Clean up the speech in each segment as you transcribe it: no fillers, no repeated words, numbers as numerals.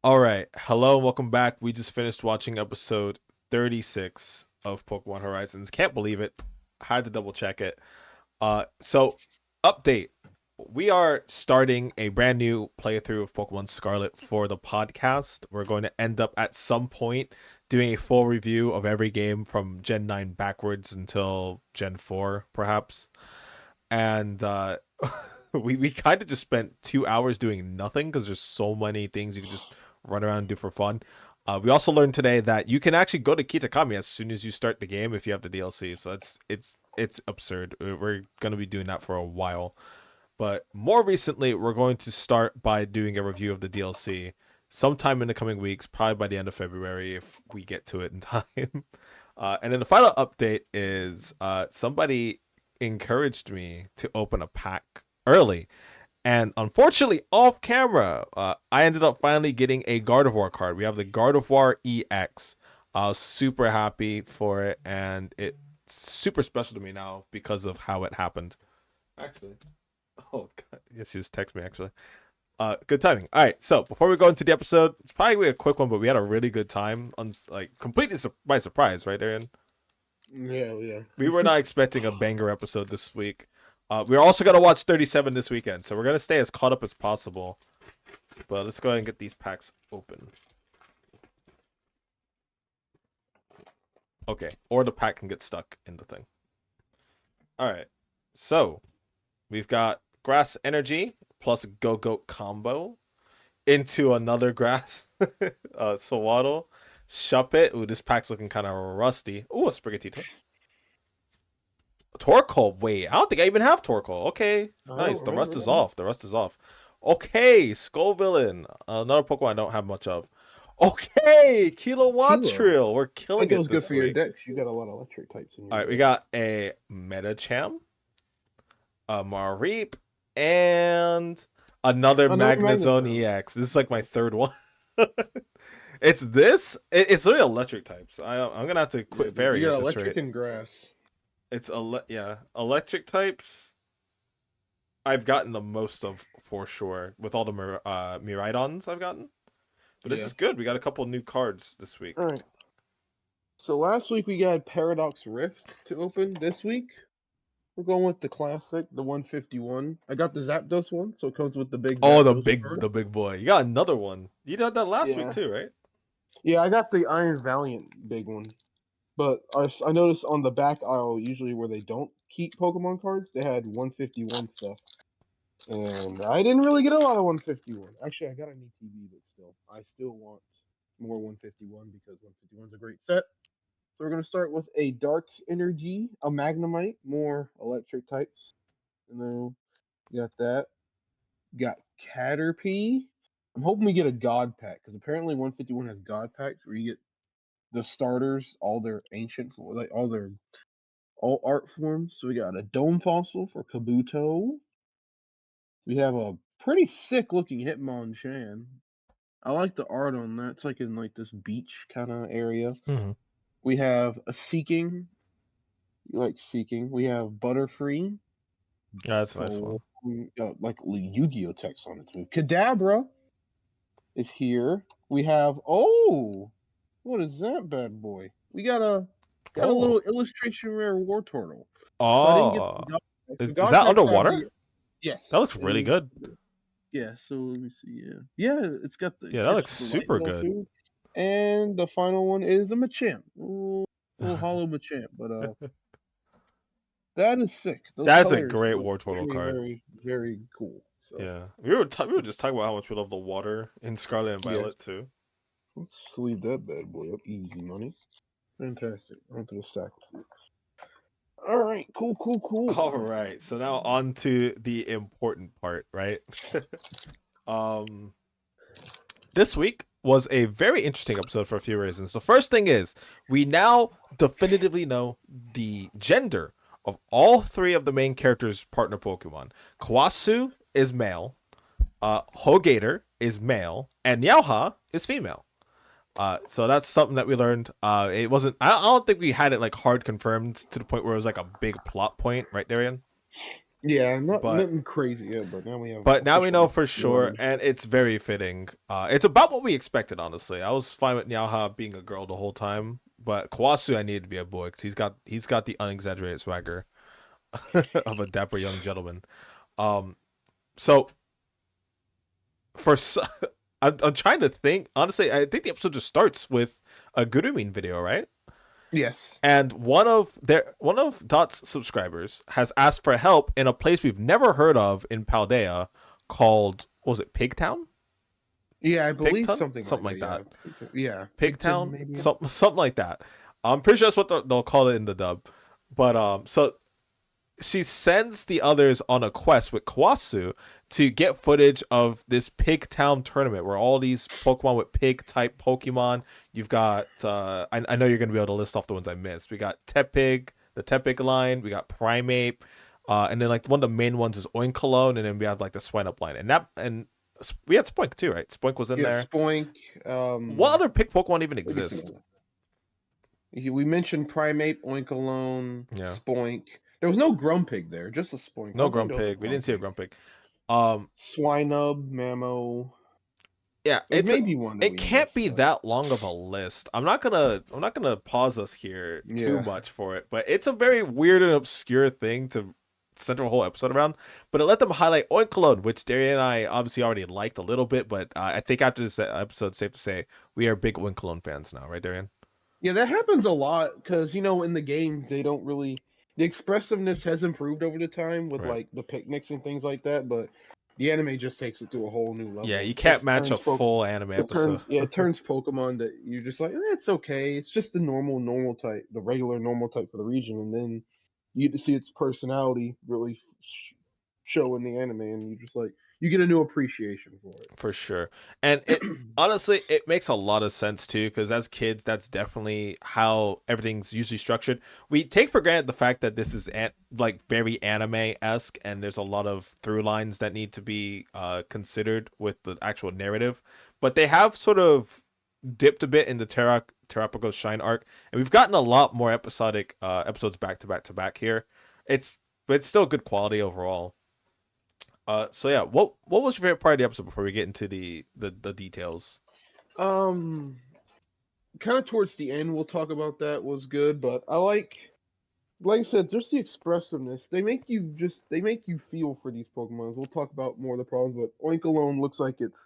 All right. Hello and welcome back. We just finished watching episode 36 of Pokemon Horizons. Can't believe it. Had to double check it. So update. We are starting a brand new playthrough of Pokemon Scarlet for the podcast. We're going to end up at some point doing a full review of every game from Gen 9 backwards until Gen 4, perhaps. And we kind of just spent 2 hours doing nothing because there's so many things you can just run around and do for fun. We also learned today that you can actually go to Kitakami as soon as you start the game if you have the DLC. So it's absurd. We're gonna be doing that for a while. But more recently, we're going to start by doing a review of the DLC sometime in the coming weeks, probably by the end of February if we get to it in time. And then the final update is somebody encouraged me to open a pack early. And unfortunately, off camera, I ended up finally getting a Gardevoir card. We have the Gardevoir EX. I was super happy for it, and it's super special to me now because of how it happened. Actually, oh, God. Yes, she just texted me, actually. Good timing. All right, so before we go into the episode, it's probably gonna be a quick one, but we had a really good time on completely by surprise, right, Aaron? Yeah, yeah. We were not expecting a banger episode this week. We're also gonna watch 37 this weekend, so we're gonna stay as caught up as possible. But let's go ahead and get these packs open. Okay, or the pack can get stuck in the thing. All right, so we've got Grass Energy plus Go Goat combo into another Grass Sawaddle. Shuppet. Ooh, this pack's looking kind of rusty. Ooh, a Sprigatito. Torkoal. Wait, I don't think I even have Torkoal. Okay, I nice. don't The rust remember is that. off. The rust is off. Okay, Skull Villain. Another Pokemon I don't have much of. Okay, Kilo. Kilowatt We're I killing think it it was good this for your week. decks. You got a lot of electric types in All your right, we deck. got a Metacham, a Mareep, and another Another Magnezone Magnezone. EX. This is like my third one. It's this. It's literally electric types. I'm gonna have to Yeah, quit dude. You fairy got at this electric rate. and grass. It's yeah, electric types. I've gotten the most of for sure with all the Miraidons I've gotten. But this Yeah. is good. We got a couple new cards this week. All right. So last week we got Paradox Rift to open. This week we're going with the classic, the 151. I got the Zapdos one, so it comes with the big Oh, Zapdos card. the big boy. You got another one. You did that last week Yeah. too, right? Yeah, I got the Iron Valiant big one. But I noticed on the back aisle, usually where they don't keep Pokemon cards, they had 151 stuff. And I didn't really get a lot of 151. Actually, I got an ETB, but still, I still want more 151 because 151 is a great set. So we're going to start with a Dark Energy, a Magnemite, more electric types. And then you got that. Got Caterpie. I'm hoping we get a God Pack because apparently 151 has God Packs where you get the starters, all their ancient, like all art forms. So we got a Dome Fossil for Kabuto. We have a pretty sick looking Hitmonchan. I like the art on that. It's like in like this beach kind of area. Mm-hmm. We have a Seeking. You like Seeking. We have Butterfree. Yeah, that's a nice one. So we got like Yu-Gi-Oh text on its move. Kadabra is here. We have what is that bad boy? We got a Oh, little illustration rare War Turtle. So I didn't get the oh, God Packs. The is God that Packs have underwater? the That yes, looks it really is. good. Yeah, so let me see. Yeah, it's got the Yeah, that looks catches the super lightning on good. too. And the final one is a Machamp, little hollow Machamp. But that is sick. Those That's a colors great look War Turtle very, card. very, very cool. So Yeah, we were just talking about how much we love the water in Scarlet and yes, Violet too. let's leave that bad boy up. Easy money. Fantastic. Onto the stack. All right, cool, cool, All cool. right, so now on to the important part, right? um, this week was a very interesting episode for a few reasons. The first thing is we now definitively know the gender of all three of the main characters' partner Pokemon. Kawasu is male, Hogator is male, and Nyauha is female. So that's something that we learned. It wasn't. I don't think we had it like hard confirmed to the point where it was like a big plot point, right, Darian? Yeah, But nothing crazy yet, but now we have now we know official for sure, one. and it's very fitting. It's about what we expected, honestly. I was fine with Nyaha being a girl the whole time, but Kawasu I needed to be a boy because he's got the unexaggerated swagger of a dapper young gentleman. Um, so for I'm trying to think. Honestly, I think the episode just starts with a Gurumin video, right? Yes. And one of Dot's subscribers has asked for help in a place we've never heard of in Paldea called, what was it, Pigtown? Yeah, I believe Pigton? something like Something that. like Yeah, that. Yeah, Pigton Pigtown? maybe. Something like that. I'm pretty sure that's what they'll call it in the dub. But so she sends the others on a quest with Kawasu to get footage of this Pig Town tournament where all these Pokemon with pig type Pokemon. You've got I know you're gonna be able to list off the ones I missed. We got Tepig, the Tepig line. We got Primeape, and then like one of the main ones is Oinkologne, and then we have like the Swine line, and we had Spoink too, right? Spoink was in Yeah, there. Spoink. What other pig Pokemon even Let me see. exist? We mentioned Primeape, Oinkologne, Yeah, Spoink. There was no Grumpig there, just a Spoink. I no don't think there was a Grumpig. We didn't see a Grumpig. Grumpig. Um, Swinub, Mamo. yeah, There may be one that it we can't missed, be but that long of a list. I'm not gonna pause us here too yeah. much for it, but it's a very weird and obscure thing to center a whole episode around. But it let them highlight Oinkologne, which Darian and I obviously already liked a little bit, but I think after this episode, it's safe to say we are big Oinkologne fans now, right, Darian? Yeah, that happens a lot because in the games they don't really the expressiveness has improved over the time with Right. like the picnics and things like that, but the anime just takes it to a whole new Yeah, level. you can't Just match a turns folk full anime it episode. turns yeah, it turns Pokemon that you're just like, it's okay. It's just the normal type, the regular normal type for the region, and then you get to see its personality really show in the anime, and you just like you get a new appreciation for For sure. And it honestly it makes a lot of sense too because as kids that's definitely how everything's usually structured. We take for granted the fact that this is like very anime-esque and there's a lot of through lines that need to be considered with the actual narrative, but they have sort of dipped a bit in the Terrapago's Shine arc and we've gotten a lot more episodic episodes back to back to back here. It's but it's still good quality overall. So yeah, what was your favorite part of the episode before we get into the details? it. Kind of towards the end, we'll talk about that was good, but like I said, just the expressiveness. They make you feel for these Pokemon. We'll talk about more of the problems, but Oinkologne looks like it's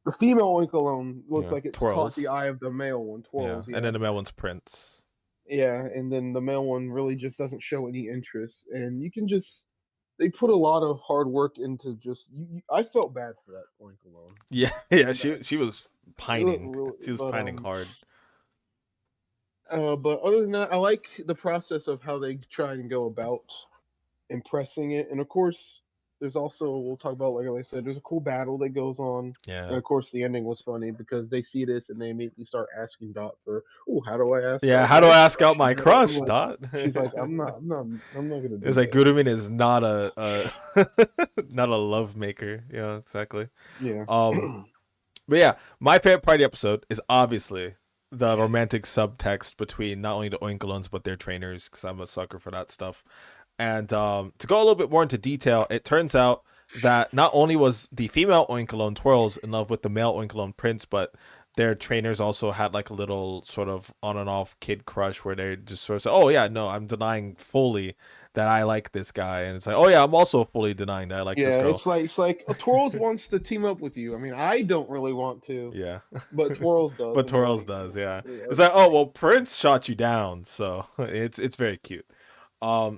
the female Oinkologne looks Yeah, like it's caught the twirls. eye of the male one, Yeah, twirls, and yeah. then the male one's Prince. Yeah, and then the male one really just doesn't show any interest. And you can just they put a lot of hard work into just I felt bad for that Oinkologne. Yeah, yeah, And she was really, pining. She was but pining hard. but other than that, I like the process of how they try and go about impressing it. And of course, there's also we'll talk about like I said, there's a cool battle that goes on. And Yeah, of course, the ending was funny because they see this and they immediately start asking Dot for, "Oh, how do I ask yeah. out How do my I ask out crush?" my I'm crush, like, Dot? she's like, I'm not gonna It's do like that. Gurumin is not a not a love maker. Yeah, exactly. Yeah. Um, but yeah, my favorite part of the episode is obviously the romantic subtext between not only the Oinkolones but their trainers, because I'm a sucker for that stuff. And to go a little bit more into detail, it turns out that not only was the female Oinkalone Twirls in love with the male Oinkalone Prince, but their trainers also had like a little sort of on and off kid crush where they just sort of say, "Oh yeah, no, I'm denying fully that I like this guy," and it's like, "Oh yeah, I'm also fully denying that I like this Yeah, girl." it's like Twirls wants to team up with you. I mean, I don't really want to, Yeah, but Twirls does, but and they're Twirls like, does. Yeah, yeah, it's like, oh well, Prince shot you down, so it's very cute.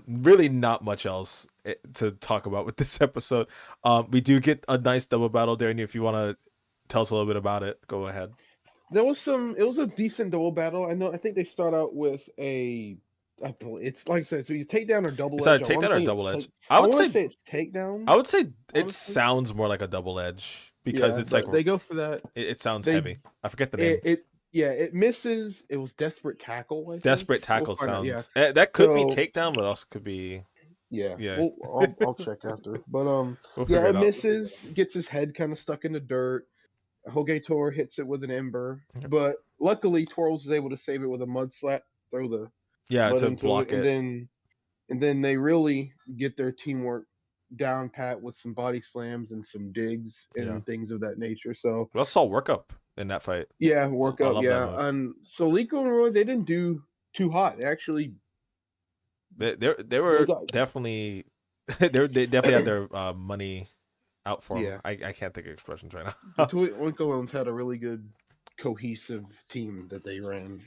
Really not much else to talk about with this episode. We do get a nice double battle, Darren. If you want to tell us a little bit about it, go ahead. there was some. It was a decent double battle. I know. I think they start out with a. It's like I said. So you take down or It's double edge. either I want takedown to or say it's double edge. take. I want to say it's takedown. I would say it Honestly, sounds more like a double edge because yeah, it's like but they go for that. it sounds They heavy. I forget the name. it yeah it misses. It was desperate tackle. I think Desperate we'll tackle find out. Yeah. sounds that could be So takedown, but also could be yeah, yeah. well I'll check after. But We'll figure yeah, it it out. misses. Gets his head kind of stuck in the dirt. Hogator hits it with an ember, but luckily Twirls is able to save it with a mud slap. Throw the Yeah, mud to into it, block and it. then they really get their teamwork. down pat with some body slams and some digs Yeah. and things of that nature. So We also saw work up in that fight. yeah, I workup, love that yeah. move. And so Liko and Roy, they didn't do too hot. They actually They they were got definitely they definitely had their money out for him. yeah. I can't think of expressions right The now. Toy Oinkalons had a really good cohesive team that they ran.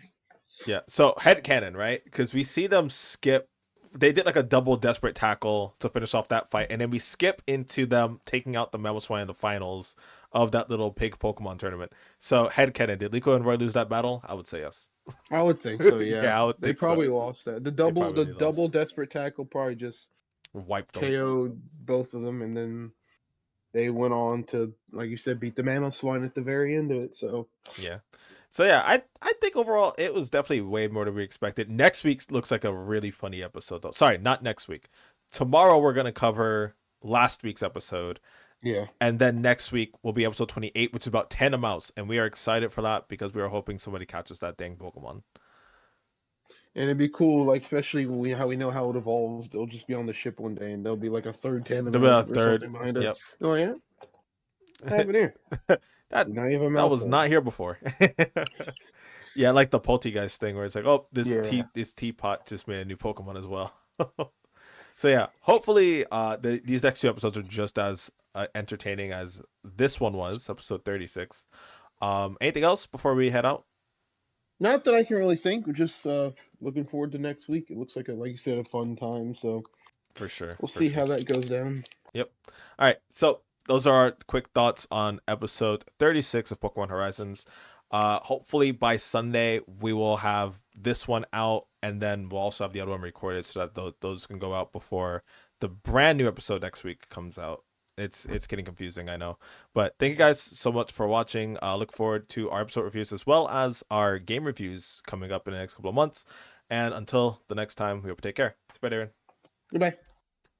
Yeah. So head cannon, right? Because we see them skip. They did like a double desperate tackle to finish off that fight, and then we skip into them taking out the Mamoswine in the finals of that little pig Pokemon tournament. So head cannon, did Liko and Roy lose that battle? I would say yes. I would think so, yeah. Yeah, I would They think so. probably lost that. They The probably double lost. desperate tackle probably just Wiped them. KO'd both of them, and then they went on to, like you said, beat the Mamoswine at the very end of it. So Yeah. So yeah, I think overall it was definitely way more than we expected. Next week looks like a really funny episode though. Sorry, not next week. Tomorrow we're gonna cover last week's episode, yeah. and then next week will be episode 28, which is about Tandemaus, and we are excited for that because we are hoping somebody catches that dang Pokemon. And it'd be cool, like especially when how we know how it evolves. They'll just be on the ship one day, and there'll be like a third There'll be a Tandemaus or third. something behind it. Yep. Oh yeah, what happened here? that Now you have a that mouse was hole. not here before. Yeah, like the Poltegeist thing where it's like, oh, Yeah. this teapot just made a new Pokemon as well. So yeah, hopefully these next two episodes are just as entertaining as this one was, episode 36. Anything else before we head out? Not that I can really think. We're just looking forward to next week. It looks like like you said, a fun time. So For sure, we'll for see sure. how that goes down. Yep. All right. So those are our quick thoughts on episode 36 of Pokemon Horizons. Hopefully by Sunday we will have this one out, and then we'll also have the other one recorded so that those can go out before the brand new episode next week comes out. It's getting confusing, I know, but thank you guys so much for watching. Look forward to our episode reviews as well as our game reviews coming up in the next couple of months. And until the next time, we hope you take care. Bye, Darren. Goodbye.